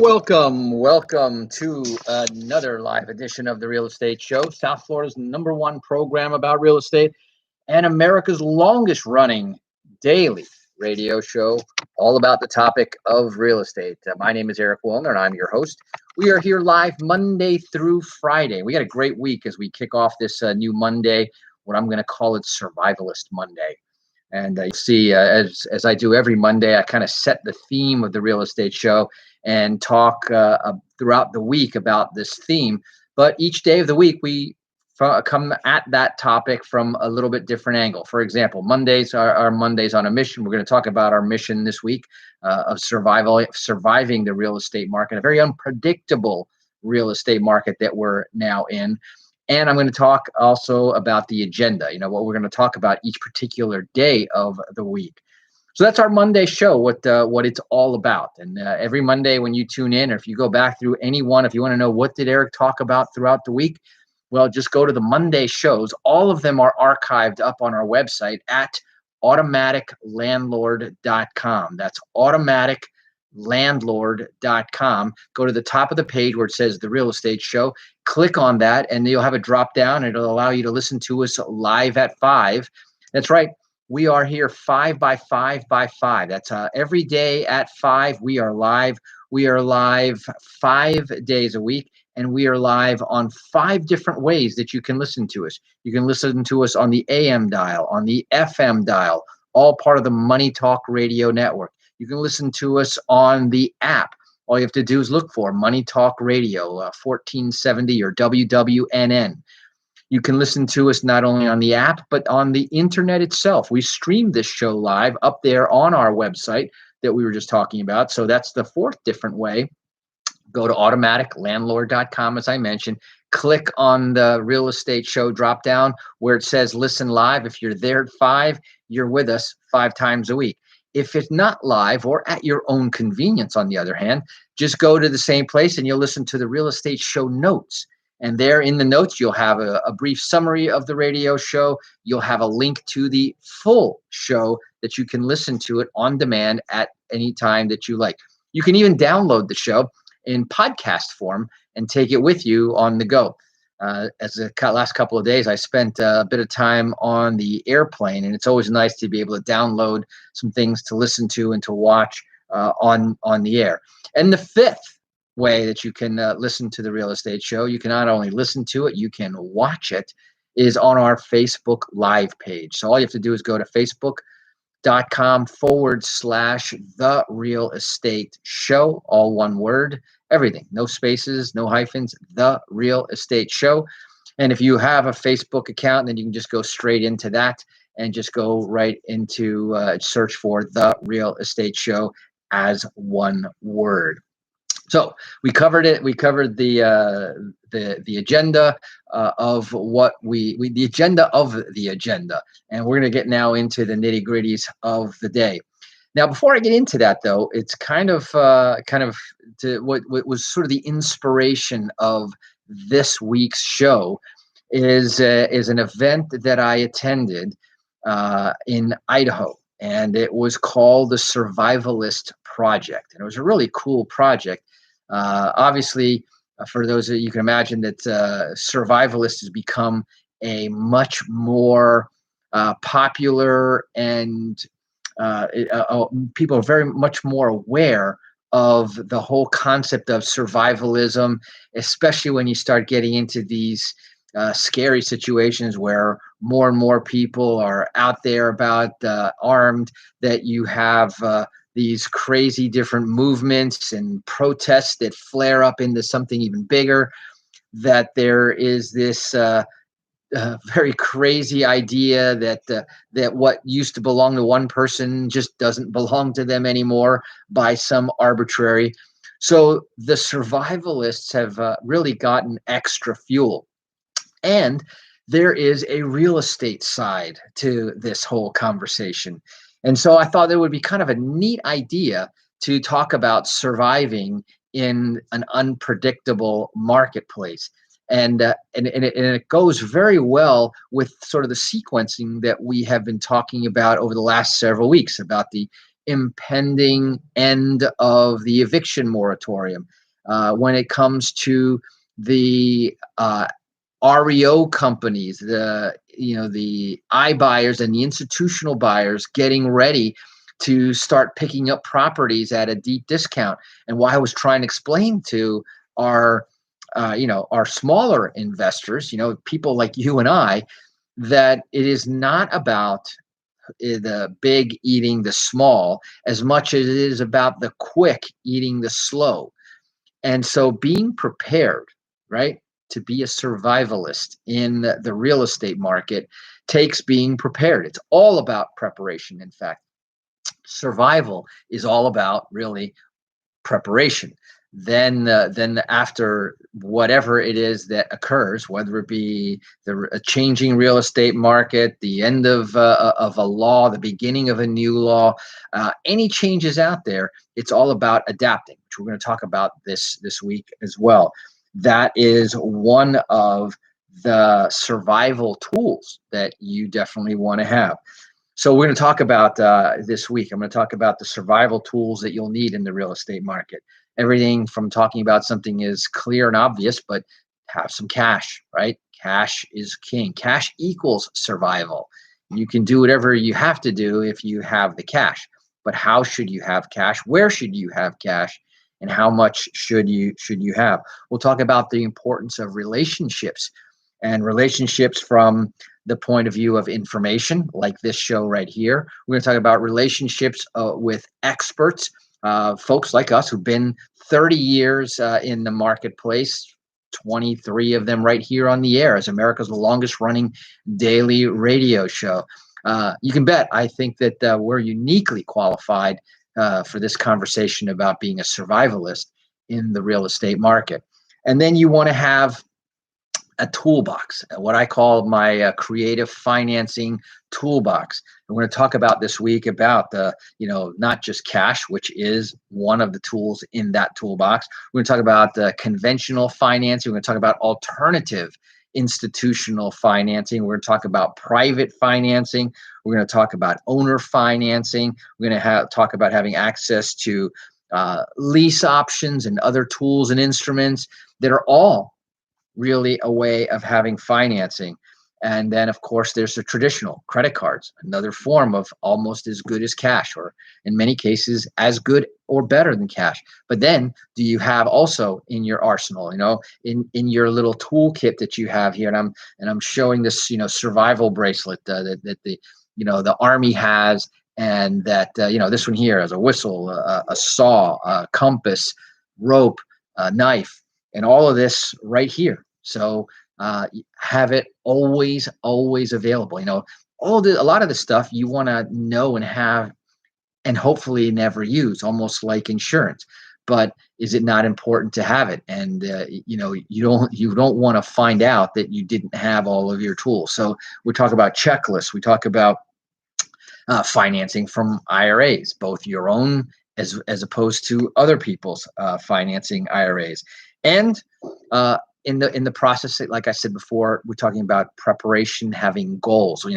Welcome to another live edition of the Real Estate Show, South Florida's #1 program about real estate and America's longest running daily radio show, all about the topic of real estate. My name is Eric wILLNER, and I'm your host. We are here live Monday through Friday. We got a great week as we kick off this new Monday, what I'm going to call it Survivalist Monday. And you see, as I do every Monday, I kind of set the theme of the real estate show and talk throughout the week about this theme. But each day of the week, we come at that topic from a little bit different angle. For example, Mondays are Mondays on a mission. We're going to talk about our mission this week of surviving the real estate market, a very unpredictable real estate market that we're now in. And I'm going to talk also about the agenda, what we're going to talk about each particular day of the week. So that's our Monday show, what it's all about. And every Monday when you tune in, or if you go back through any one, if you want to know what did Eric talk about throughout the week, well, just go to the Monday shows. All of them are archived up on our website at automaticlandlord.com. That's automaticlandlord.com. Go to the top of the page where it says the real estate show. Click on that, and you'll have a drop down. It'll allow you to listen to us live at 5. That's right. We are here 5 by 5 by 5. That's every day at 5. We are live. We are live 5 days a week, and we are live on 5 different ways that you can listen to us. You can listen to us on the AM dial, on the FM dial, all part of the Money Talk Radio Network. You can listen to us on the app. All you have to do is look for Money Talk Radio, 1470 or WWNN. You can listen to us not only on the app, but on the internet itself. We stream this show live up there on our website that we were just talking about. So that's the 4th different way. Go to automaticlandlord.com, as I mentioned. Click on the real estate show drop down where it says listen live. If you're there at 5, you're with us 5 times a week. If it's not live or at your own convenience, on the other hand, just go to the same place and you'll listen to the real estate show notes. And there in the notes, you'll have a brief summary of the radio show. You'll have a link to the full show that you can listen to it on demand at any time that you like. You can even download the show in podcast form and take it with you on the go. As the last couple of days, I spent a bit of time on the airplane, and it's always nice to be able to download some things to listen to and to watch on the air. And the 5th way that you can listen to the real estate show, you can not only listen to it, you can watch it, is on our Facebook Live page. So all you have to do is go to facebook.com/The Real Estate Show, all one word, everything, no spaces, no hyphens, The Real Estate Show. And if you have a Facebook account, then you can just go straight into that and just go right into search for The Real Estate Show as one word. So we covered it. We covered the agenda of what the agenda of the agenda, and we're going to get now into the nitty gritties of the day. Now, before I get into that, though, it's kind of to what was sort of the inspiration of this week's show is an event that I attended in Idaho, and it was called the Survivalist Project, and it was a really cool project. Obviously, for those of you can imagine that survivalist has become a much more popular and people are very much more aware of the whole concept of survivalism, especially when you start getting into these scary situations where more and more people are out there about armed, that you have these crazy different movements and protests that flare up into something even bigger, that there is this very crazy idea that what used to belong to one person just doesn't belong to them anymore by some arbitrary. So the survivalists have really gotten extra fuel. And there is a real estate side to this whole conversation. And so I thought it would be kind of a neat idea to talk about surviving in an unpredictable marketplace. And it goes very well with sort of the sequencing that we have been talking about over the last several weeks about the impending end of the eviction moratorium, when it comes to the REO companies, the iBuyers and the institutional buyers getting ready to start picking up properties at a deep discount. And why I was trying to explain to our our smaller investors, people like you and I, that it is not about the big eating the small as much as it is about the quick eating the slow. And so being prepared, right, to be a survivalist in the real estate market takes being prepared. It's all about preparation. In fact, survival is all about really preparation. Then after whatever it is that occurs, whether it be a changing real estate market, the end of a law, the beginning of a new law, any changes out there, it's all about adapting, which we're going to talk about this week as well. That is one of the survival tools that you definitely want to have. So we're going to talk about this week. I'm going to talk about the survival tools that you'll need in the real estate market. Everything from talking about something is clear and obvious, but have some cash, right? Cash is king. Cash equals survival. You can do whatever you have to do if you have the cash. But how should you have cash? Where should you have cash? And how much should you have? We'll talk about the importance of relationships, and relationships from the point of view of information, like this show right here. We're going to talk about relationships with experts, folks like us who've been 30 years in the marketplace, 23 of them right here on the air as America's longest running daily radio show. You can bet I think that we're uniquely qualified for this conversation about being a survivalist in the real estate market. And then you want to have a toolbox, what I call my creative financing toolbox. And we're going to talk about this week about the, not just cash, which is one of the tools in that toolbox. We're going to talk about the conventional financing. We're going to talk about alternative institutional financing. We're going to talk about private financing. We're going to talk about owner financing. We're going to talk about having access to lease options and other tools and instruments that are all really a way of having financing. And then, of course, there's the traditional credit cards, another form of almost as good as cash, or in many cases, as good or better than cash. But then do you have also in your arsenal, in your little toolkit that you have here, and I'm showing this, survival bracelet that the Army has, and that, this one here has a whistle, a saw, a compass, rope, a knife, and all of this right here. So have it always available. A lot of the stuff you want to know and have, and hopefully never use, almost like insurance. But is it not important to have it? And you don't want to find out that you didn't have all of your tools. So we talk about checklists. We talk about financing from IRAs, both your own as opposed to other people's financing IRAs. And in the process, like I said before, we're talking about preparation, having goals.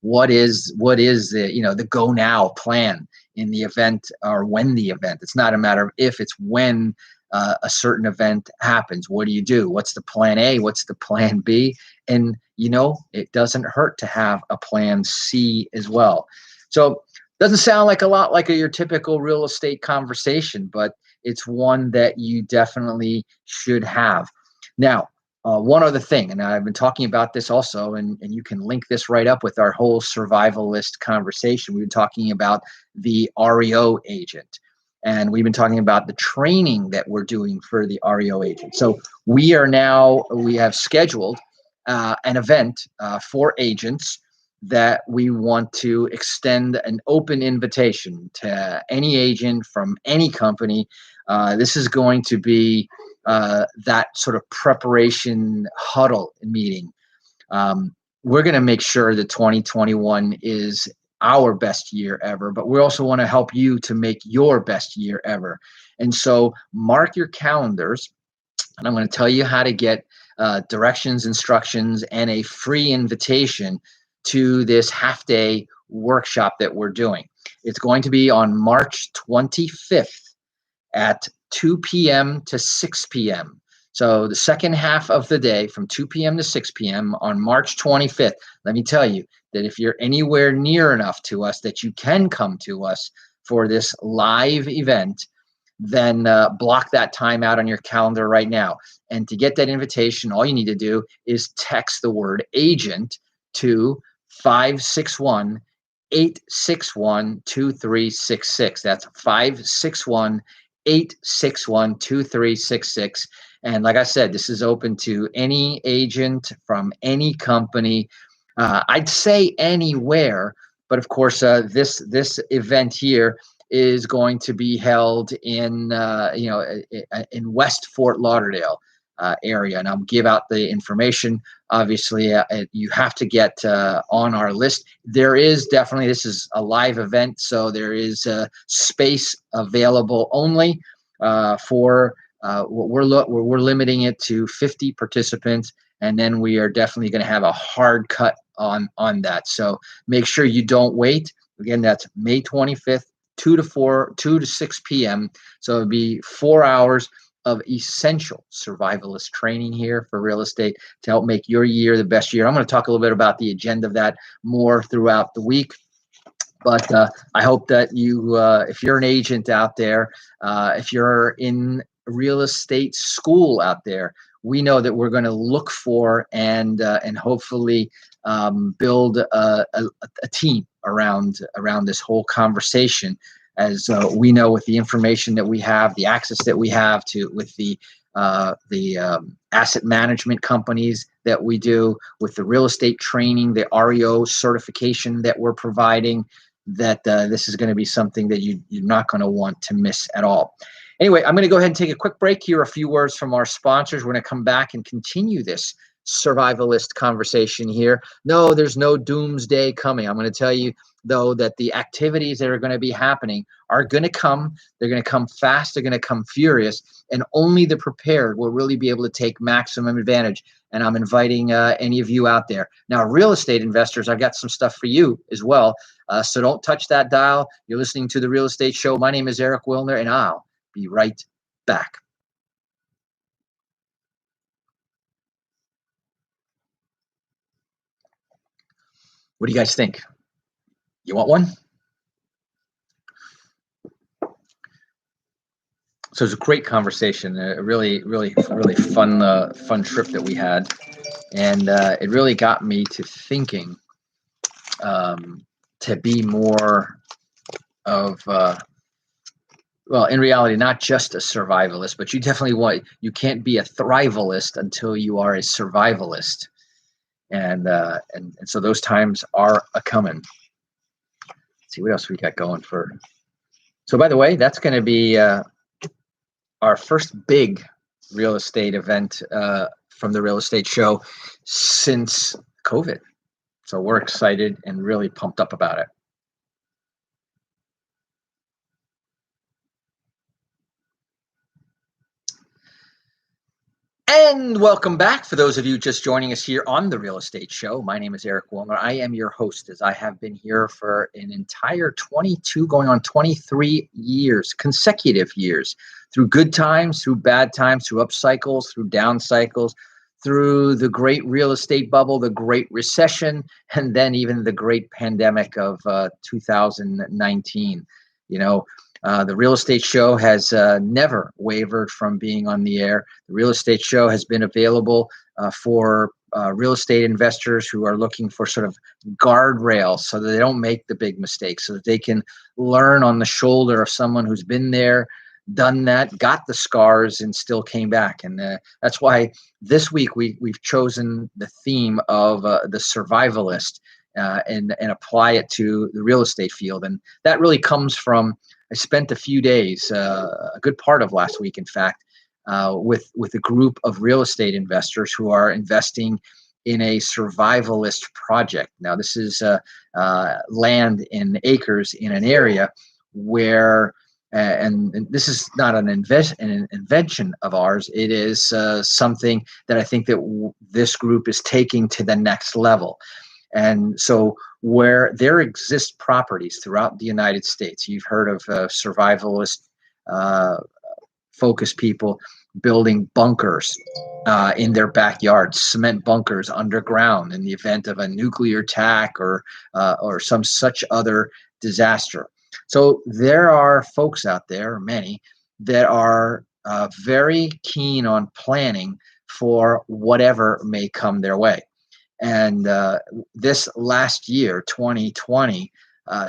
What is the the go now plan in the event, or when the event. It's not a matter of if, it's when a certain event happens. What do you do? What's the plan A? What's the plan B? And it doesn't hurt to have a plan C as well. So doesn't sound like a lot like your typical real estate conversation, but it's one that you definitely should have. Now, one other thing, and I've been talking about this also, and you can link this right up with our whole survivalist conversation. We've been talking about the REO agent, and we've been talking about the training that we're doing for the REO agent. So we have scheduled an event for agents that we want to extend an open invitation to any agent from any company. This is going to be that sort of preparation huddle meeting. We're going to make sure that 2021 is our best year ever, but we also want to help you to make your best year ever. And so mark your calendars, and I'm going to tell you how to get directions, instructions, and a free invitation to this half-day workshop that we're doing. It's going to be on March 25th at 2 p.m. to 6 p.m. So the second half of the day from 2 p.m. to 6 p.m. on March 25th. Let me tell you that if you're anywhere near enough to us that you can come to us for this live event, then block that time out on your calendar right now. And to get that invitation, all you need to do is text the word agent to 561 861 2366. That's 561 861 2366. And like I said, this is open to any agent from any company. I'd say anywhere, but of course, this event here is going to be held in in West Fort Lauderdale area, and I'll give out the information. Obviously, you have to get on our list. There is definitely, this is a live event, so there is space available only for we're limiting it to 50 participants, and then we are definitely going to have a hard cut on that. So make sure you don't wait. Again, that's May 25th. 2 to 6 p.m. So it'd be 4 hours of essential survivalist training here for real estate to help make your year the best year. I'm going to talk a little bit about the agenda of that more throughout the week. But I hope that you, if you're an agent out there, if you're in real estate school out there, we know that we're going to look for and hopefully build a team around this whole conversation, as we know with the information that we have, the access that we have to with the asset management companies that we do, with the real estate training, the REO certification that we're providing, that this is going to be something that you're not going to want to miss at all. Anyway, I'm going to go ahead and take a quick break here. A few words from our sponsors. We're going to come back and continue this survivalist conversation here. No, there's no doomsday coming. I'm going to tell you, though, that the activities that are going to be happening are going to come. They're going to come fast. They're going to come furious. And only the prepared will really be able to take maximum advantage. And I'm inviting any of you out there. Now, real estate investors, I've got some stuff for you as well. So don't touch that dial. You're listening to The Real Estate Show. My name is Eric wILLNER, and I'll be right back. What do you guys think? You want one? So it was a great conversation, a really fun trip that we had, and it really got me to thinking to be more of well, in reality, not just a survivalist, but you can't be a thrivalist until you are a survivalist. And so those times are a-coming. Let's see what else we got going for. So by the way, that's going to be our first big real estate event from the Real Estate Show since COVID. So we're excited and really pumped up about it. And welcome back. For those of you just joining us here on The Real Estate Show, my name is Eric wILLNER. I am your host, as I have been here for an entire 22, going on 23 years, consecutive years, through good times, through bad times, through up cycles, through down cycles, through the great real estate bubble, the great recession, and then even the great pandemic of 2019. You know, the Real Estate Show has never wavered from being on the air. The Real Estate Show has been available for real estate investors who are looking for sort of guardrails so that they don't make the big mistakes, so that they can learn on the shoulder of someone who's been there, done that, got the scars, and still came back. And that's why this week we've chosen the theme of the survivalist and apply it to the real estate field. And that really comes from, I spent a few days, a good part of last week, in fact, with a group of real estate investors who are investing in a survivalist project. Now, this is land in acres in an area where, and this is not an invention of ours. It is something that I think that this group is taking to the next level. And so where there exist properties throughout the United States, you've heard of survivalist uh, focused people building bunkers in their backyards, cement bunkers underground in the event of a nuclear attack or some such other disaster. So there are folks out there, many, that are very keen on planning for whatever may come their way. And this last year, 2020,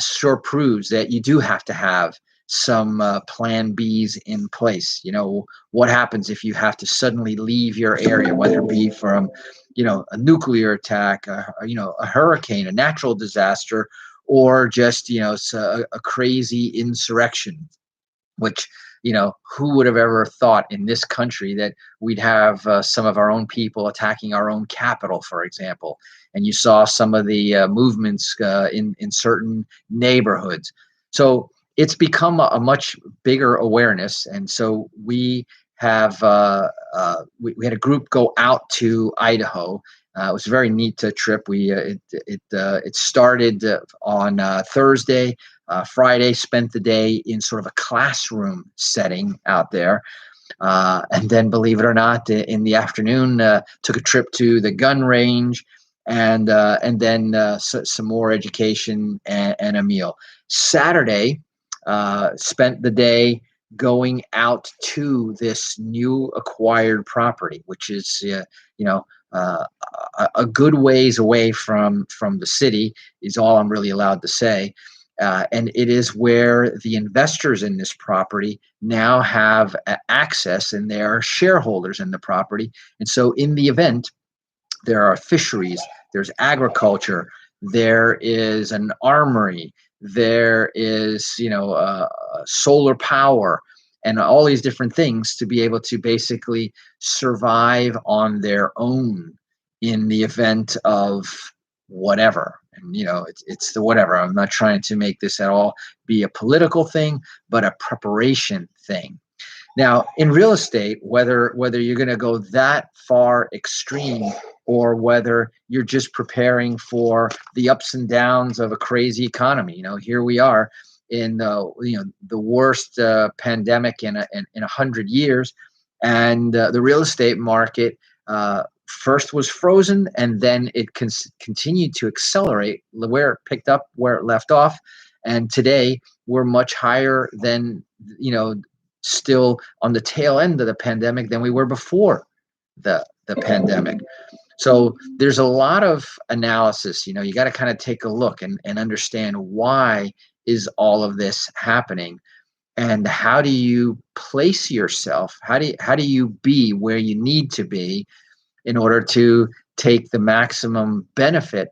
sure proves that you do have to have some plan Bs in place. You know, what happens if you have to suddenly leave your area, whether it be from, a nuclear attack, a hurricane, a natural disaster, or just, a crazy insurrection, which, who would have ever thought in this country that we'd have some of our own people attacking our own capital, for example. And you saw some of the movements in certain neighborhoods. So it's become a much bigger awareness. And so we have we had a group go out to Idaho. It was a very neat trip. It started on Thursday. Friday, spent the day in sort of a classroom setting out there. And then, believe it or not, in the afternoon, took a trip to the gun range and then some more education and a meal. Saturday, spent the day going out to this new acquired property, which is, a good ways away from the city, is all I'm really allowed to say. And it is where the investors in this property now have access, and they are shareholders in the property. And so in the event, there are fisheries, there's agriculture, there is an armory, there is, solar power, and all these different things to be able to basically survive on their own in the event of whatever. And it's the whatever. I'm not trying to make this at all be a political thing, but a preparation thing. Now, in real estate, whether you're going to go that far extreme, or whether you're just preparing for the ups and downs of a crazy economy, here we are in the worst pandemic in 100 years, and the real estate market first was frozen, and then it continued to accelerate where it picked up where it left off. And today we're much higher than, still on the tail end of the pandemic than we were before the pandemic. So there's a lot of analysis. You got to kind of take a look and understand why is all of this happening, and how do you place yourself? How do you be where you need to be in order to take the maximum benefit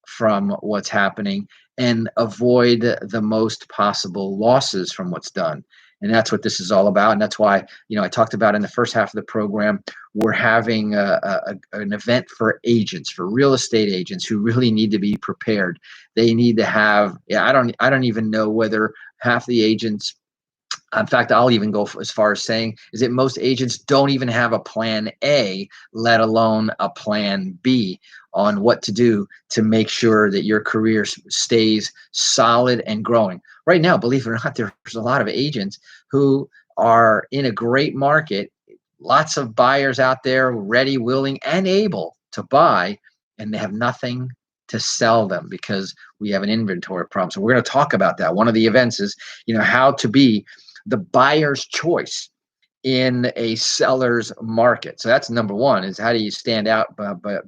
from what's happening and avoid the most possible losses from what's done. And that's what this is all about. And that's why, I talked about in the first half of the program, we're having an event for agents, for real estate agents who really need to be prepared. They need to have, I don't even know whether half the agents, in fact, I'll even go as far as saying is that most agents don't even have a plan A, let alone a plan B on what to do to make sure that your career stays solid and growing. Right now, believe it or not, there's a lot of agents who are in a great market, lots of buyers out there ready, willing, and able to buy, and they have nothing to sell them because we have an inventory problem. So we're going to talk about that. One of the events is, how to be the buyer's choice in a seller's market. So that's number one, is how do you stand out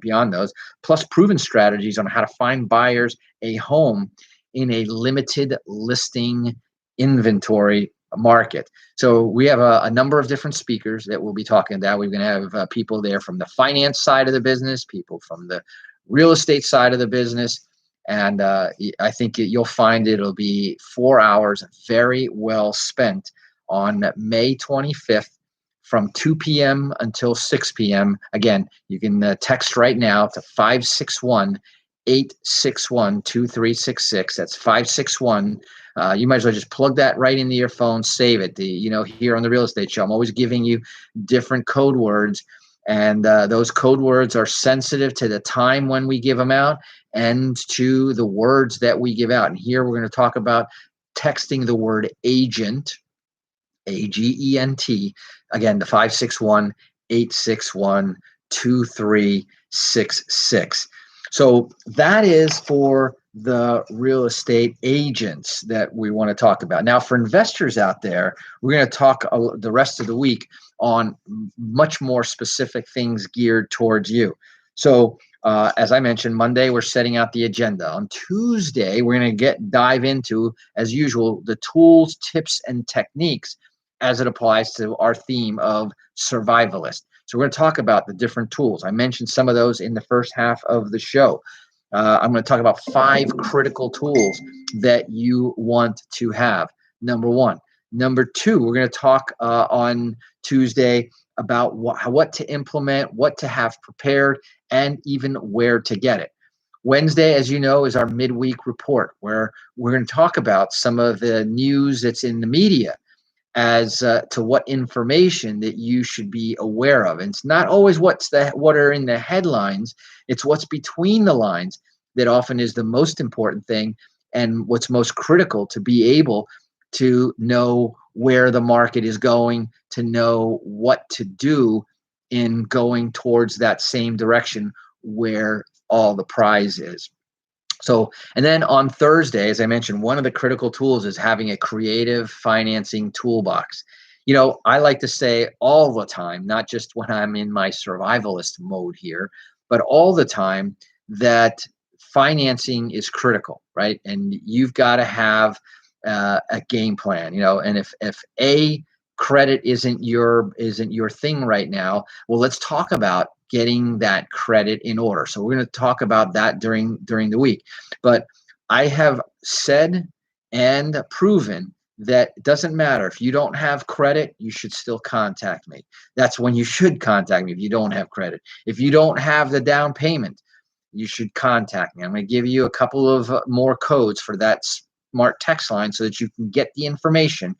beyond those, plus proven strategies on how to find buyers a home in a limited listing inventory market. So we have a number of different speakers that we'll be talking about. We're going to have people there from the finance side of the business, people from the real estate side of the business. And I think you'll find it'll be 4 hours very well spent on May 25th from 2 p.m. until 6 p.m. Again, you can text right now to 561-861-2366. That's 561. You might as well just plug that right into your phone, save it. Here on the Real Estate Show, I'm always giving you different code words. And those code words are sensitive to the time when we give them out. and to the words that we give out. And here we're going to talk about texting the word agent, AGENT, again, the 561-861-2366. So that is for the real estate agents that we want to talk about. Now, for investors out there, we're going to talk the rest of the week on much more specific things geared towards you. So as I mentioned, Monday, we're setting out the agenda. On Tuesday, we're going to dive into, as usual, the tools, tips, and techniques as it applies to our theme of survivalist. So we're going to talk about the different tools. I mentioned some of those in the first half of the show. I'm going to talk about 5 critical tools that you want to have. Number 1. Number 2, we're going to talk on Tuesday about what to implement, what to have prepared, and even where to get it. Wednesday, as you know, is our midweek report, where we're going to talk about some of the news that's in the media as to what information that you should be aware of. And it's not always what are in the headlines. It's what's between the lines that often is the most important thing and what's most critical to be able to know where the market is going, to know what to do in going towards that same direction where all the prize is. So, and then on Thursday, as I mentioned, one of the critical tools is having a creative financing toolbox. You know, I like to say all the time, not just when I'm in my survivalist mode here, but all the time, that financing is critical, right? And you've got to have a game plan, you know, and if credit isn't your thing right now, well, let's talk about getting that credit in order. So we're going to talk about that during the week. But I have said and proven that it doesn't matter if you don't have credit, you should still contact me. That's when you should contact me if you don't have credit. If you don't have the down payment, you should contact me. I'm going to give you a couple of more codes for that smart text line so that you can get the information.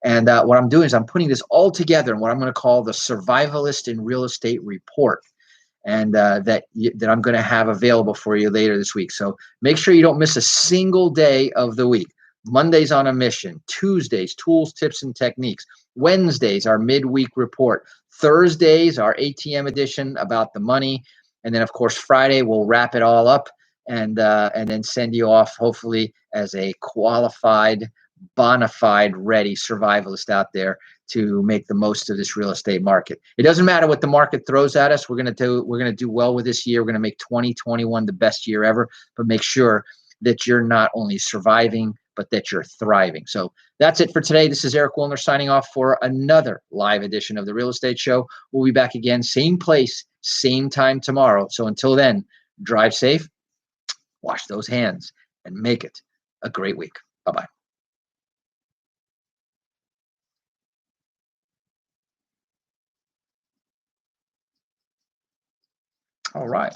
And what I'm doing is I'm putting this all together in what I'm going to call the Survivalist in Real Estate Report, and that I'm going to have available for you later this week. So make sure you don't miss a single day of the week. Mondays on a mission, Tuesdays, tools, tips, and techniques. Wednesdays, our midweek report. Thursdays, our ATM edition about the money. And then, of course, Friday, we'll wrap it all up and then send you off, hopefully, as a qualified, bona fide, ready survivalist out there to make the most of this real estate market. It doesn't matter what the market throws at us. We're going to do well with this year. We're going to make 2021 the best year ever, but make sure that you're not only surviving, but that you're thriving. So that's it for today. This is Eric wILLNER signing off for another live edition of the Real Estate Show. We'll be back again, same place, same time tomorrow. So until then, drive safe, wash those hands, and make it a great week. Bye-bye. All right.